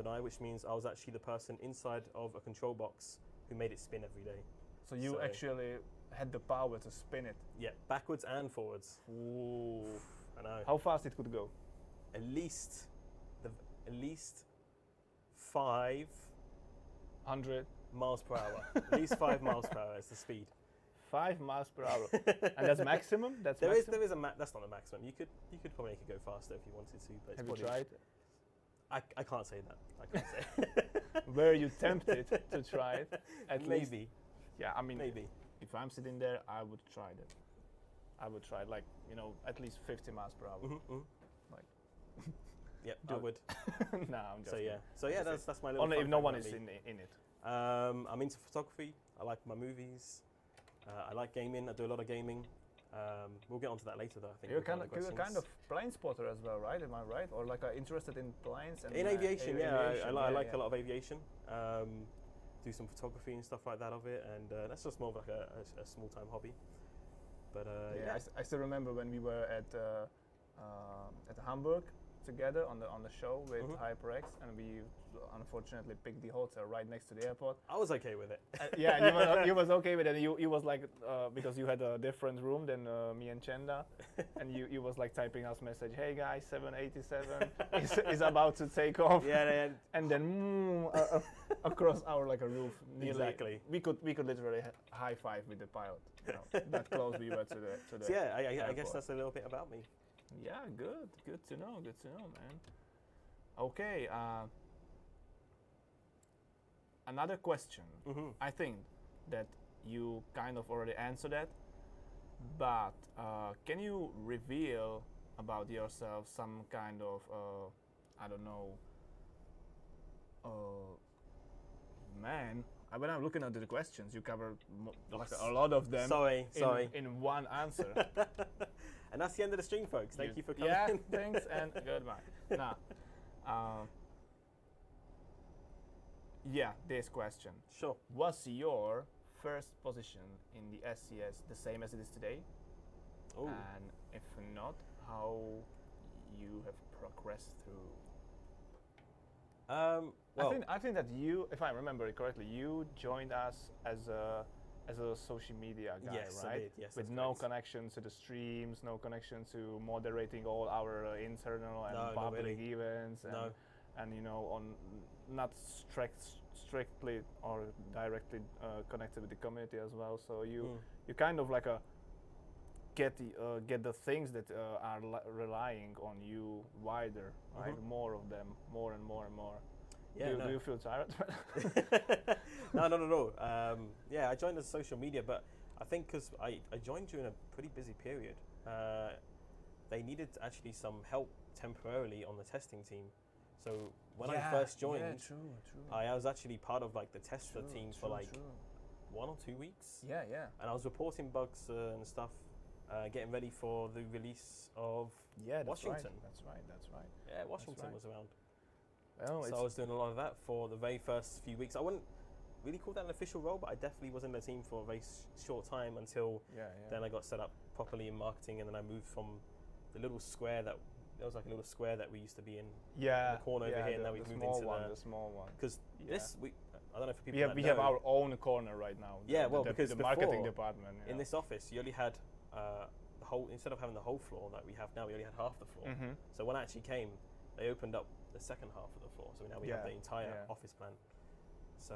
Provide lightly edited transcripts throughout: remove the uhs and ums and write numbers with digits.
an eye, which means I was actually the person inside of a control box who made it spin every day. So you actually had the power to spin it? Yeah, backwards and forwards. Ooh. I know. How fast it could go? At least 500 miles per hour. At least 5 miles per hour is the speed. 5 miles per hour, and that's maximum. That's there maximum? is that's not the maximum. You could probably make it go faster if you wanted to. But have you tried? I can't say that. I can't say. Were you tempted to try it? At least. Maybe. Yeah, I mean, maybe. If I'm sitting there, I would try it. I would try it, like, at least 50 miles per hour. Like. Yeah, I would. No, I'm just. So yeah, that's my little. Only if no one is in it. I'm into photography. I like my movies. I like gaming. I do a lot of gaming. We'll get onto that later, though. I think you're kind of plane spotter as well, right? Am I right? Or like interested in planes and in aviation? I like a lot of aviation. Do some photography and stuff like that of it, and that's just more of like a small-time hobby. But I still remember when we were at Hamburg together on the show with HyperX, and we unfortunately picked the hotel right next to the airport. I was okay with it. You was okay with it. You was like because you had a different room than me and Chenda, and you was like typing us message, "Hey guys, 787 is about to take off." Yeah. And then across our like a roof. Exactly. We could literally high five with the pilot. That close we were to the. So I guess that's a little bit about me. Yeah, good to know, man. Okay, another question. I think that you kind of already answered that, but can you reveal about yourself some kind of, I don't know, man, when I'm looking at the questions, you covered like a lot of them. Sorry. In one answer. And that's the end of the stream, folks. Thank you for coming. Yeah, thanks and goodbye. Now, this question. Sure. Was your first position in the SCS the same as it is today? Oh. And if not, how you have progressed through? Well, I think that you, if I remember it correctly, you joined us as a social media guy, yes, right? I did. Yes, with no connection to the streams, no connection to moderating all our internal and public events, and on not strictly or directly connected with the community as well. So you kind of like get the things that are relying on you wider, right? More of them, more and more and more. Yeah, do you feel tired? No. I joined as social media, but I think because I joined during a pretty busy period, they needed actually some help temporarily on the testing team. So when I first joined, I was actually part of like the tester team for 1 or 2 weeks. Yeah. And I was reporting bugs and stuff, getting ready for the release of Washington. That's right. Yeah, Washington was around. Well, so I was doing a lot of that for the very first few weeks. I wouldn't really call that an official role, but I definitely was in the team for a very short time until then I got set up properly in marketing, and then I moved from the little square that we used to be in the corner over here, and then we moved into the small one. Because I don't know if people we have our own corner right now. Because the marketing department in this office, you only had the whole, instead of having the whole floor that we have now, we only had half the floor. So when I actually came, they opened up the second half of the floor, so now we have the entire office plan. So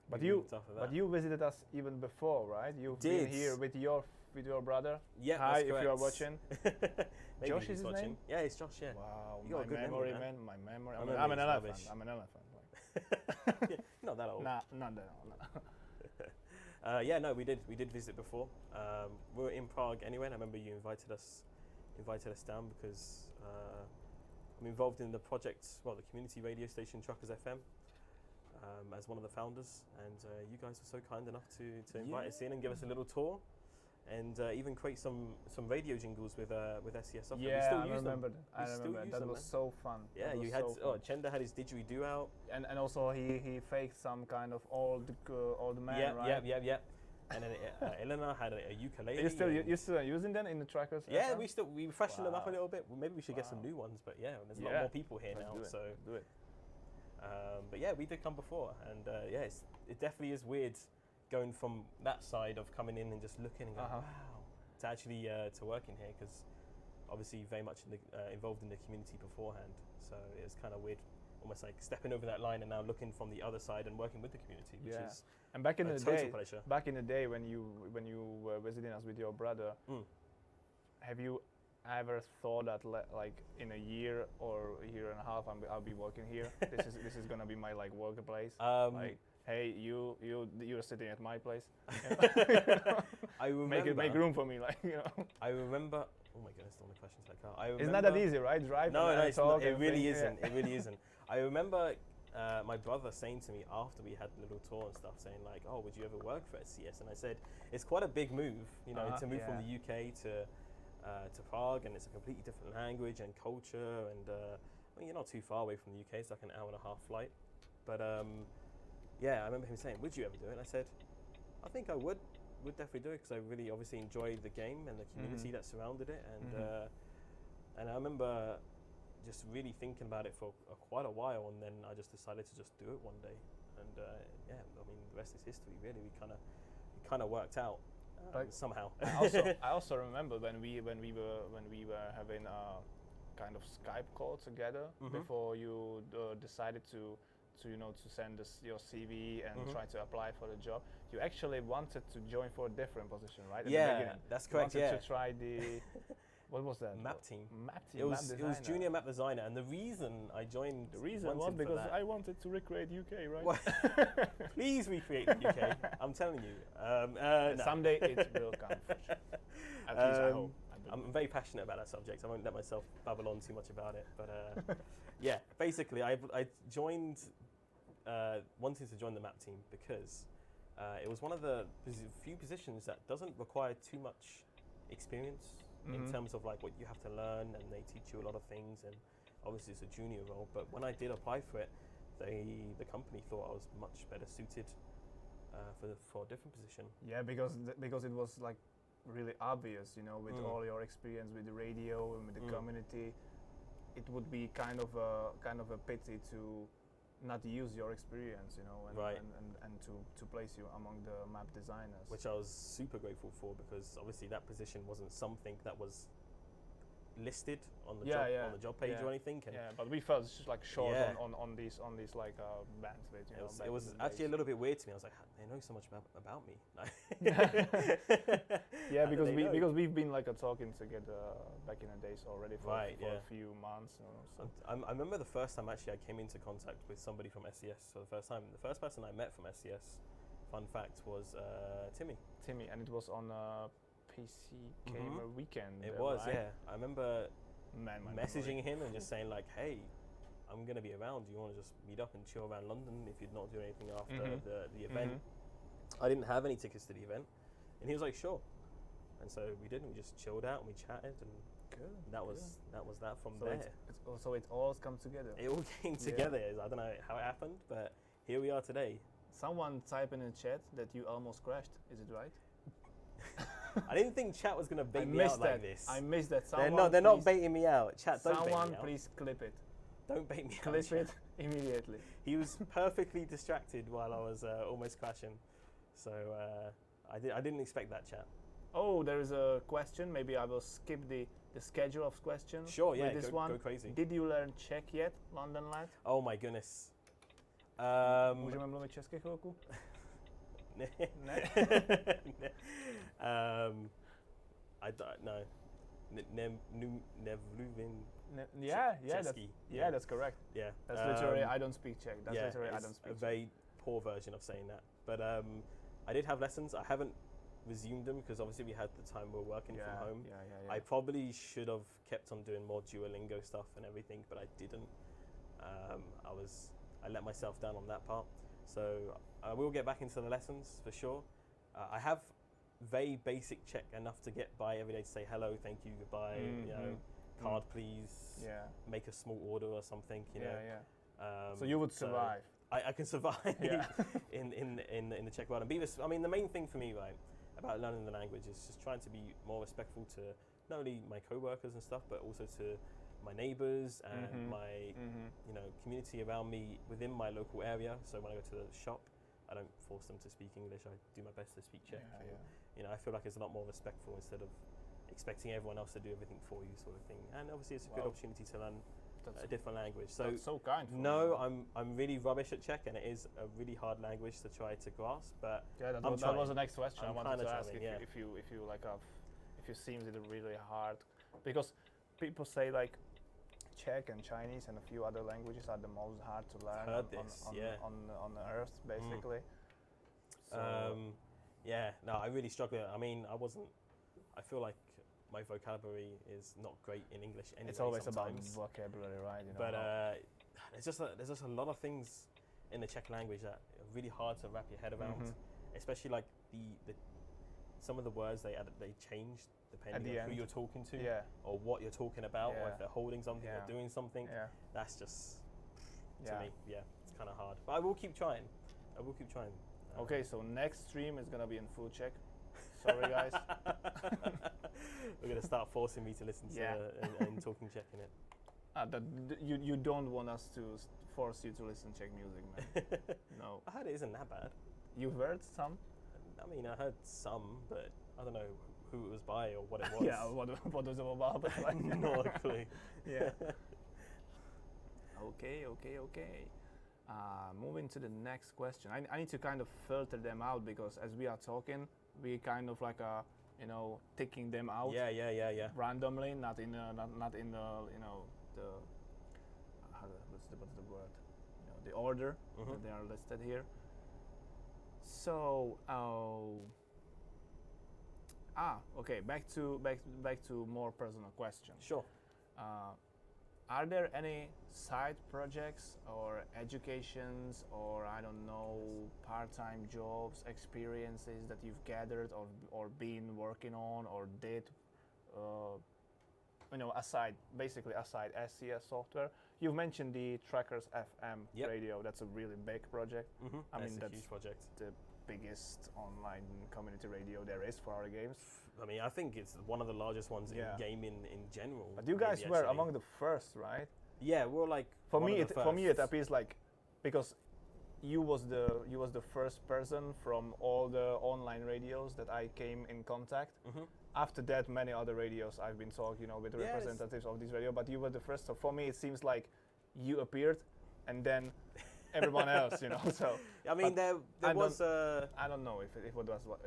But you visited us even before, right? You've been here with your brother. Yeah, hi, if you are watching. Josh is his watching. name? Yeah, it's Josh. Yeah. Wow, you got my memory, man. My memory. I'm an elephant. I'm an elephant. Not that old. Nah, not that old. We did visit before. We were in Prague anyway, and I remember you invited us down because I'm involved in the project, the community radio station Truckers FM, as one of the founders, and you guys were so kind enough to invite us in and give us a little tour, and even create some radio jingles with SCS software. Yeah, we still I use remember them. that. I remember that was so fun. Yeah, you had Chenda had his didgeridoo out, and also he faked some kind of old man, right? Yeah. and then Elena had a ukulele. You're still using them in the trackers? Yeah, we freshened them up a little bit. Well, maybe we should get some new ones, but yeah, there's a lot more people here now. Do it. But yeah, we did come before, and it definitely is weird going from that side of coming in and just looking and going, wow, to actually to working here, because obviously very much involved in the community beforehand. So it was kind of weird, almost like stepping over that line and now looking from the other side and working with the community, which is and back in the total pleasure. Back in the day when you were visiting us with your brother, have you ever thought that like in a year or a year and a half I'll be working here? this is gonna be my like workplace. Like, hey, you're sitting at my place. I remember. Make room for me, like, you know. I remember. Oh my goodness, all the questions I can't. I remember, it's not that easy, right? Drive. No, it really isn't. It really isn't. I remember my brother saying to me after we had a little tour and stuff, saying like, "Oh, would you ever work for SCS?" And I said, "It's quite a big move, you know, to move from the UK to Prague, and it's a completely different language and culture, and I mean, you're not too far away from the UK. It's like an hour and a half flight, but." Yeah, I remember him saying, "Would you ever do it?" And I said, "I think I would definitely do it, because I really obviously enjoyed the game and the community that surrounded it, and I remember just really thinking about it for quite a while, and then I just decided to just do it one day, and yeah, I mean, the rest is history. Really, we kind of worked out somehow. I also remember when we were having a kind of Skype call together before you decided to send us your CV and try to apply for the job. You actually wanted to join for a different position, right? Yeah, that's correct. You wanted to try the what was that? Map team. It was junior map designer, and the reason I joined was because I wanted to recreate UK, right? Well, please recreate the UK. I'm telling you. No. Someday it will come. At least I hope. I'm very passionate about that subject. I won't let myself babble on too much about it. But yeah, basically, I joined. Wanted to join the map team because it was one of the few positions that doesn't require too much experience in terms of like what you have to learn, and they teach you a lot of things, and obviously it's a junior role. But when I did apply for it, the company thought I was much better suited for a different position. Yeah, because it was like really obvious, you know, with all your experience with the radio and with the community, it would be kind of a pity to not use your experience, you know, and to place you among the map designers. Which I was super grateful for, because obviously that position wasn't something that was listed on the job page or anything. And but we felt it's just like short on these like bands. You know, it was actually a little bit weird to me. I was like, they know so much about me. Yeah, because we've been like talking together back in the days already for a few months. You know, so. I remember the first time actually I came into contact with somebody from SCS. So the first person I met from SCS, fun fact, was Timmy. And it was on PC Gamer weekend. It was, right? yeah. I remember messaging him and just saying like, "Hey, I'm gonna be around. Do you want to just meet up and chill around London if you're not doing anything after the event?" I didn't have any tickets to the event, and he was like, "Sure." And so we did. And we just chilled out and we chatted, and that was that from there. So it all come together. It all came together. I don't know how it happened, but here we are today. Someone typed in the chat that you almost crashed. Is it right? I didn't think chat was gonna bait me out like this. I missed that. They're not baiting me out. Chat, don't bait me out. Someone please clip it. Don't bait me out. Clip it immediately. He was perfectly distracted while I was almost crashing, so I didn't expect that, chat. Oh, there is a question. Maybe I will skip the schedule of questions. Sure, yeah, go crazy. Did you learn Czech yet, London lad? Oh my goodness. Můžeme mluvit česky chvilku? Ne. I don't know. That's correct. Yeah, that's literally I don't speak Czech. That's literally I don't speak Czech. A very poor version of saying that. But I did have lessons. I haven't resumed them because obviously we had the time we were working from home. I probably should have kept on doing more Duolingo stuff and everything, but I didn't. I let myself down on that part. So I will get back into the lessons for sure. I have very basic Czech, enough to get by every day, to say hello, thank you, goodbye, you know, card please, make a small order or something, you know. So you would survive. I can survive in the Czech world and be I mean, the main thing for me, right, about learning the language is just trying to be more respectful to not only my co-workers and stuff, but also to my neighbors and my community around me within my local area. So when I go to the shop, I don't force them to speak English. I do my best to speak Czech. I feel like it's a lot more respectful instead of expecting everyone else to do everything for you, sort of thing. And obviously, it's a good opportunity to learn a different language. So that's so kind. No, I'm really rubbish at Czech, and it is a really hard language to try to grasp. But that was the next question I wanted to ask. If you seems it really hard, because people say like Czech and Chinese and a few other languages are the most hard to learn on the earth, basically. So no, I really struggle. I mean, I feel like my vocabulary is not great in English anyway. It's always sometimes. about vocabulary, right? But there's just a lot of things in the Czech language that are really hard to wrap your head around, especially like the some of the words they change depending on who you're talking to, or what you're talking about, or if they're holding something or doing something. That's just to me, it's kind of hard. But I will keep trying. Okay, so next stream is gonna be in full Czech. Sorry, guys. We're gonna start forcing me to listen to and talking Czech in it. You don't want us to force you to listen Czech music, man. No. I heard it isn't that bad. You've heard some? I mean, I heard some, but I don't know who it was by or what it was. What was it about? But like, no clue. Okay. Moving to the next question. I need to kind of filter them out because as we are talking, we kind of like ticking them out. Randomly, not in the what's the word? The order that they are listed here. So, okay. Back to more personal questions. Sure. Are there any side projects or educations or I don't know part-time jobs, experiences that you've gathered or been working on or did? Aside SCS software. You've mentioned the Trackers FM radio. That's a really big project. I mean, that's a huge project. The biggest online community radio there is for our games. I mean, I think it's one of the largest ones in gaming in general. But you guys were among the first, right? Yeah, we're like for me it appears like because you was the first person from all the online radios that I came in contact. After that, many other radios I've been talking, with the representatives of this radio, but you were the first. So for me, it seems like you appeared, and then everyone else, So I mean, there was. I don't know if it was what.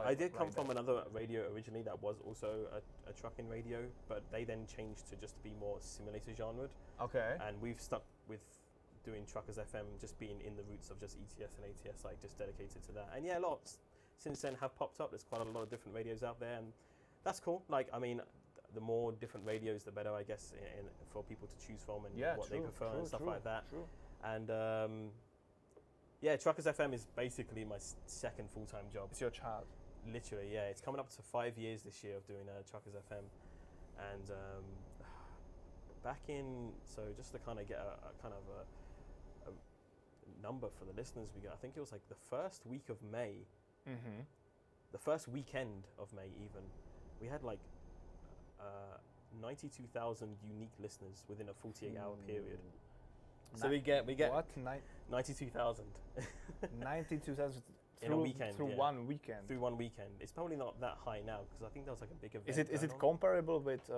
I did come from another radio originally that was also a trucking radio, but they then changed to just be more simulator genred. Okay. And we've stuck with doing Truckers FM, just being in the roots of just ETS and ATS, like just dedicated to that. And lots since then have popped up. There's quite a lot of different radios out there, and that's cool. Like, I mean, the more different radios, the better, I guess, for people to choose from and what they prefer and stuff like that. True. And Truckers FM is basically my second full-time job. It's your child. Literally, yeah. It's coming up to 5 years this year of doing Truckers FM, and back in just to kind of get a number for the listeners we got. I think it was like the first week of May. The first weekend of May, even we had like 92,000 unique listeners within a 48-hour period. So we get what 92,000. 92,000 in a weekend through one weekend. Through one weekend. It's probably not that high now because I think there was like a big event. Is it comparable with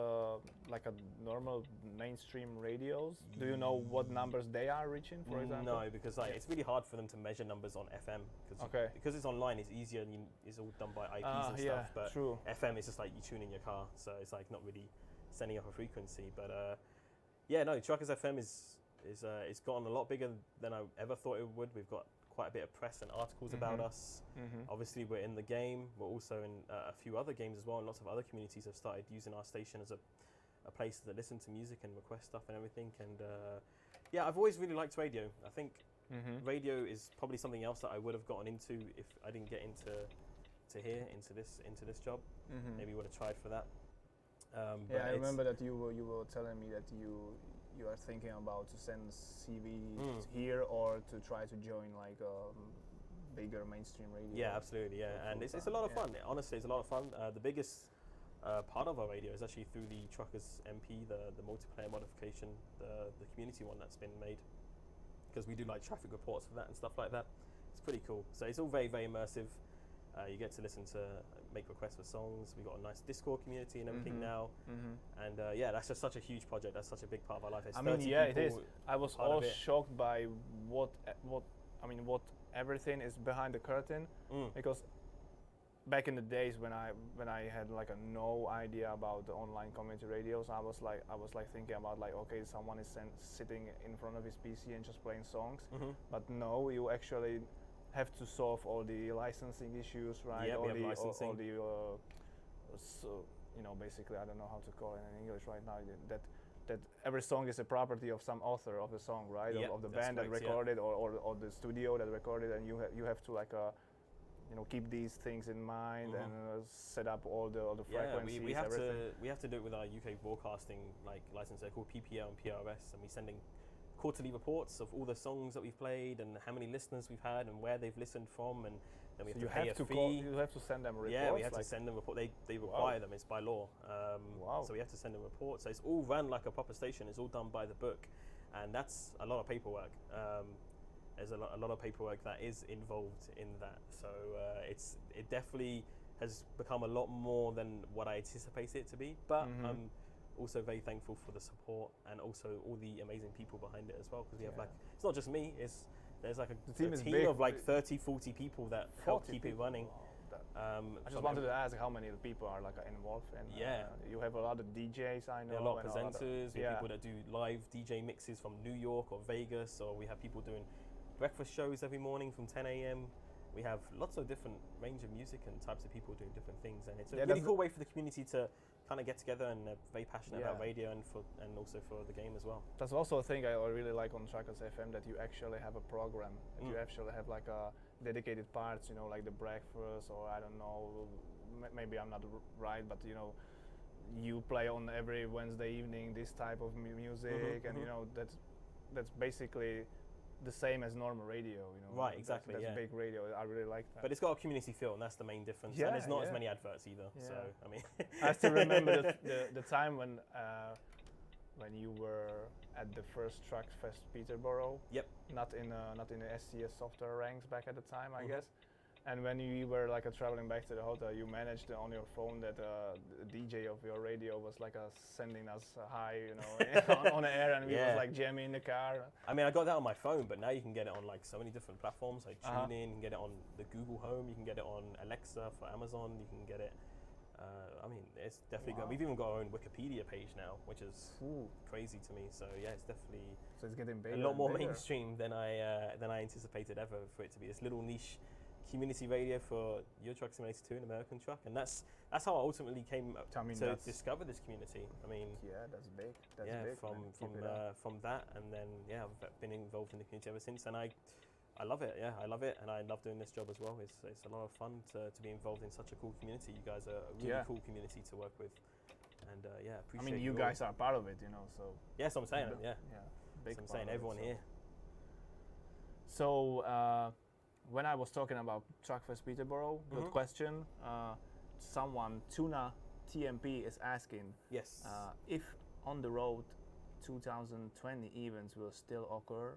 like a normal mainstream radios? Do you know what numbers they are reaching, for example? No, because it's really hard for them to measure numbers on FM because it's online. It's easier and it's all done by IPs and stuff. But true. FM is just like you tune in your car, so it's like not really sending up a frequency. But Truckers FM it's gotten a lot bigger than I ever thought it would. We've got quite a bit of press and articles about us. Obviously, we're in the game. We're also in a few other games as well, and lots of other communities have started using our station as a place to listen to music and request stuff and everything. And I've always really liked radio. I think radio is probably something else that I would have gotten into if I didn't get into this job. Maybe would have tried for that. I remember that you were telling me that you you are thinking about to send CV here or to try to join like bigger mainstream radio? Yeah, absolutely. Yeah, and it's a lot of fun. Honestly, it's a lot of fun. The biggest part of our radio is actually through the Truckers MP, the multiplayer modification, the community one that's been made, because we do like traffic reports for that and stuff like that. It's pretty cool. So it's all very, very immersive. You get to listen to make requests for songs. We've got a nice Discord community and everything now. And yeah, that's just such a huge project. That's such a big part of our life. It's I mean, yeah, it is. I was all shocked by what everything is behind the curtain, because back in the days when I had like no idea about the online community radios, I was like thinking about like, okay, someone is sitting in front of his PC and just playing songs, but no, you actually have to solve all the licensing issues, right? Yeah, all we have the licensing. all the so, you know, basically, I don't know how to call it in English right now, that every song is a property of some author of the song, right? Yep, of the band that recorded, or the studio that recorded, and you have to like you know, keep these things in mind and set up all the frequencies. We have to do it with our UK broadcasting like license. They're called PPL and PRS, and we're sending quarterly reports of all the songs that we've played and how many listeners we've had and where they've listened from, and then we have to pay a fee. You have to send them reports. Yeah, we have to send them report. They require them. It's by law. So we have to send them reports. So it's all run like a proper station. It's all done by the book, and that's a lot of paperwork. There's a lot of paperwork that is involved in that. So it definitely has become a lot more than what I anticipated it to be. But I'm also very thankful for the support and also all the amazing people behind it as well, because we have like, it's not just me, there's like a team of like 30-40 people that help keep it running. I just wanted to ask how many people are like involved, and you have a lot of DJs, I know. A lot of presenters, we have people that do live DJ mixes from New York or Vegas, or we have people doing breakfast shows every morning from 10 a.m. We have lots of different range of music and types of people doing different things, and it's a really cool way for the community to kind of get together, and they're very passionate about radio and also for the game as well. That's also a thing I really like on Truckers FM, that you actually have a program, that you actually have like a dedicated parts, you know, like the breakfast, or I don't know, maybe I'm not right, but you know, you play on every Wednesday evening this type of music, and you know, that's basically the same as normal radio, you know. Right, exactly. That's big radio. I really like that. But it's got a community feel, and that's the main difference. And there's not as many adverts either. So I mean, I still remember the time when you were at the first Truckfest Peterborough. Yep. Not in the SCS software ranks back at the time, I guess. And when you were like traveling back to the hotel, you managed on your phone that the DJ of your radio was like sending us hi, you know, on the air, and we was like jamming in the car. I mean, I got that on my phone, but now you can get it on like so many different platforms, like TuneIn, you can get it on the Google Home, you can get it on Alexa for Amazon, you can get it. I mean, it's definitely good. We've even got our own Wikipedia page now, which is crazy to me. So yeah, it's definitely it's getting bigger, a lot more mainstream than I anticipated ever for it to be. This little niche community radio for Euro Truck Simulator 2 and American Truck, and that's how I ultimately came to discover this community. I mean, that's big. That's big. From that, and then I've been involved in the community ever since, and I love it. I love it, and I love doing this job as well. It's a lot of fun to be involved in such a cool community. You guys are a really cool community to work with, and appreciate. I mean, you guys are part of it, you know. So yes, I'm saying big. I'm saying everyone here. So. When I was talking about Truckfest Peterborough, good question. Someone, Tuna TMP, is asking if on the road 2020 events will still occur,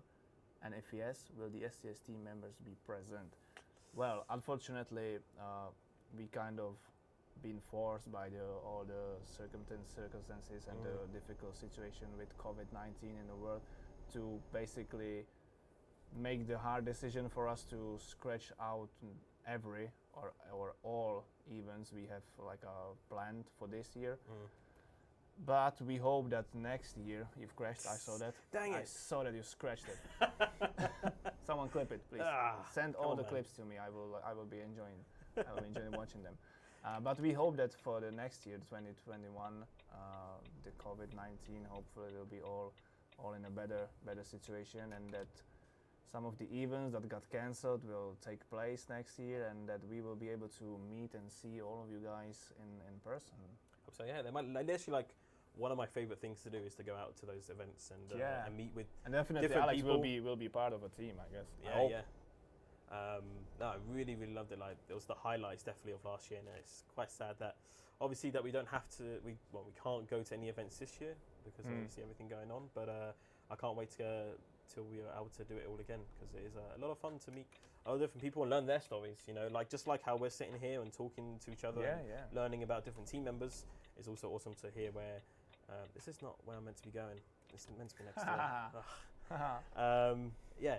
and if yes, will the SCS team members be present? Well, unfortunately, we kind of been forced by all the circumstances and the difficult situation with COVID-19 in the world to basically make the hard decision for us to scratch out every or all events we have like planned for this year. But we hope that next year you've crashed. I saw that. Dang it! I saw that you scratched it. Someone clip it, please. Send all the clips to me. I will be enjoying. I will enjoy watching them. But we hope that for the next year, 2021, the COVID-19 hopefully will be all in a better situation, and that some of the events that got cancelled will take place next year, and that we will be able to meet and see all of you guys in person. So yeah, they might literally like one of my favorite things to do is to go out to those events and meet with and definitely different Alex people. will be part of a team, I guess. Yeah. No, I really loved it. Like, it was the highlights definitely of last year, and it's quite sad that obviously that we don't have to. We can't go to any events this year because obviously everything going on. But I can't wait till we are able to do it all again, because it is a lot of fun to meet other different people and learn their stories. You know, like just like how we're sitting here and talking to each other, and learning about different team members. It's also awesome to hear where this is not where I'm meant to be going. It's meant to be next year.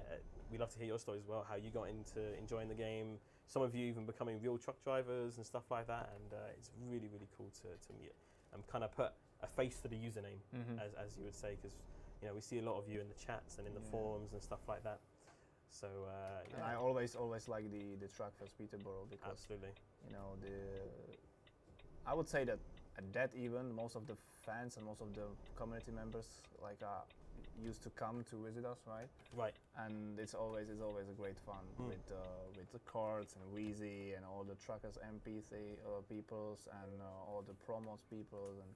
We love to hear your stories as well, how you got into enjoying the game. Some of you even becoming real truck drivers and stuff like that, and it's really, really cool to meet and kind of put a face to the username, as you would say, because you know, we see a lot of you in the chats and in the forums and stuff like that. So and I always like the Truck Fest Peterborough, because absolutely, you know, I would say that at that event, most of the fans and most of the community members used to come to visit us, right? Right. And it's always a great fun with the cards and Wheezy and all the truckers MP peoples and all the promos people, and